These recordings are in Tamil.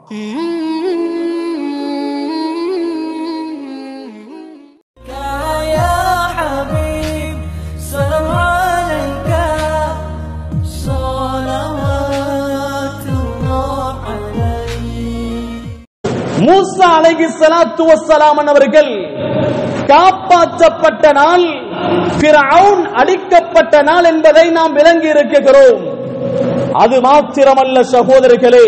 மூசா அலைஹிஸ்ஸலாத்து வஸ்ஸலாம் அவர்கள் காப்பாற்றப்பட்ட நாள், ஃபிரௌன் அழிக்கப்பட்ட நாள் என்பதை நாம் விளங்கி இருக்கிறோம். அது மாத்திரமல்ல சகோதரர்களே,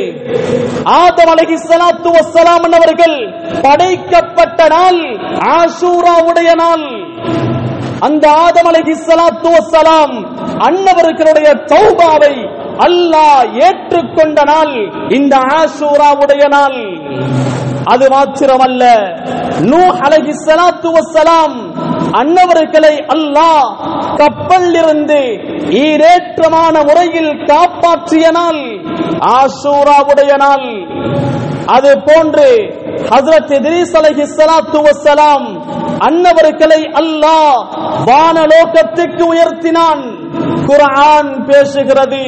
ஆதம் அலைஹிஸ்ஸலாத்து வஸ்ஸலாம் அவர்கள் படைக்கப்பட்ட நாள் ஆஷூராவுடைய நாள். அந்த ஆதம் அலைஹிஸ்ஸலாத்து வஸ்ஸலாம் அன்னவர்களுடைய தௌபாவை அல்லாஹ் ஏற்றுக்கொண்ட நாள் இந்த ஆஷூராவுடைய நாள். அது மாத்திரமல்ல, நூஹ் அலைஹிஸ்ஸலாத்து வஸ்ஸலாம் அன்னவர்களை அல்லாஹ் கப்பலில் இருந்து ஈரேற்றமான முறையில் காப்பாற்றிய நாள் ஆஷூராவுடைய நாள். அது போன்று ஹஜ்ரத் இத்ரீஸ் அலைஹிஸ்ஸலாத்து வஸ்ஸலாம் அன்னவர்களை அல்லாஹ் வானலோகத்துக்கு உயர்த்தினான். குர்ஆன் பேசுகிறது,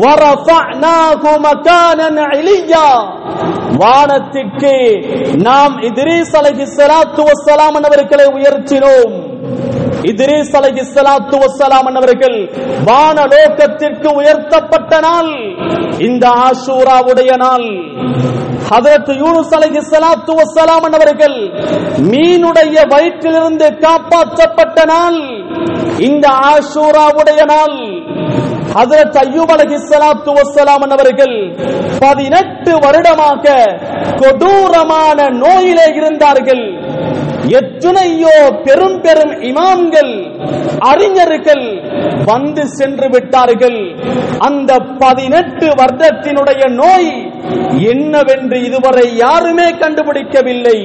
வரஃபஅனாஹு மகானன் இலியா, வானத்திற்கு நாம் இத்ரீஸ் அலைஹிஸ்ஸலாத்து வஸ்ஸலாம் அவர்களை உயர்த்தினோம். இத்ரீஸ் அலைஹிஸ்ஸலாத்து வஸ்ஸலாம் அவர்கள் வானலோகத்திற்கு உயர்த்தப்பட்ட நாள் இந்த ஆஷூராவுடைய நாள். ஹஜ்ரத் யூனுஸ் அலைஹிஸ்ஸலாத்து வஸ்ஸலாம் அவர்கள் மீனுடைய வயிற்றிலிருந்து காப்பாற்றப்பட்ட நாள் இந்த ஆஷூராவுடைய நாள். ஹஜ்ரத் அய்யூப் அலைஹிஸ்ஸலாத்து வஸ்ஸலாம் அவர்கள் 18 வருடமாக கொடூரமான நோயிலே இருந்தார்கள். எத்தனையோ பெரும் பெரும் இமாம்கள், அறிஞர்கள் வந்து சென்று விட்டார்கள். அந்த 18 வருடத்தினுடைய நோய் என்னவென்று இதுவரை யாருமே கண்டுபிடிக்கவில்லை.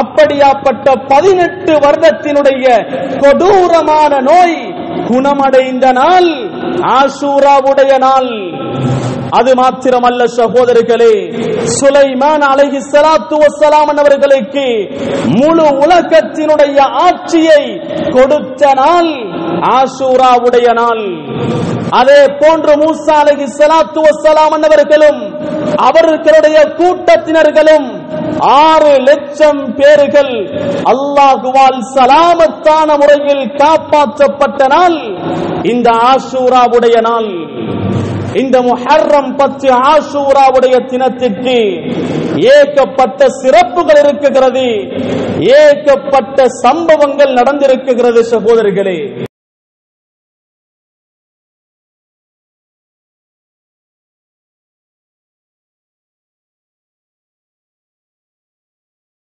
அப்படியாப்பட்ட 18 வருடத்தினுடைய கொடூரமான நோய் குணமடைந்த நாள் ஆஷூராவுடைய நாள். அது மாத்திரமல்ல சகோதரர்களே, சுலைமான் அலைஹிஸ்ஸலாத்து வஸ்ஸலாம் அவர்களுக்கு முழு உலகத்தினுடைய ஆட்சியை கொடுத்த நாள் ஆஷூராவுடைய நாள். அதே போன்று மூசா அலைஹிஸ்ஸலாத்து வஸ்ஸலாம் அவர்களும் அவர்களுடைய கூட்டத்தினர்களும் 6 லட்சம் பேர்கள் அல்லாஹ்வால் சலாமத்தான முறையில் காப்பாற்றப்பட்ட நாள் இந்த ஆஷூராவுடைய நாள். இந்த முஹர்ரம் 10 ஆஷூராவுடைய தினத்திற்கு ஏகப்பட்ட சிறப்புகள் இருக்கிறது, ஏகப்பட்ட சம்பவங்கள் நடந்திருக்கிறது சகோதரர்களே.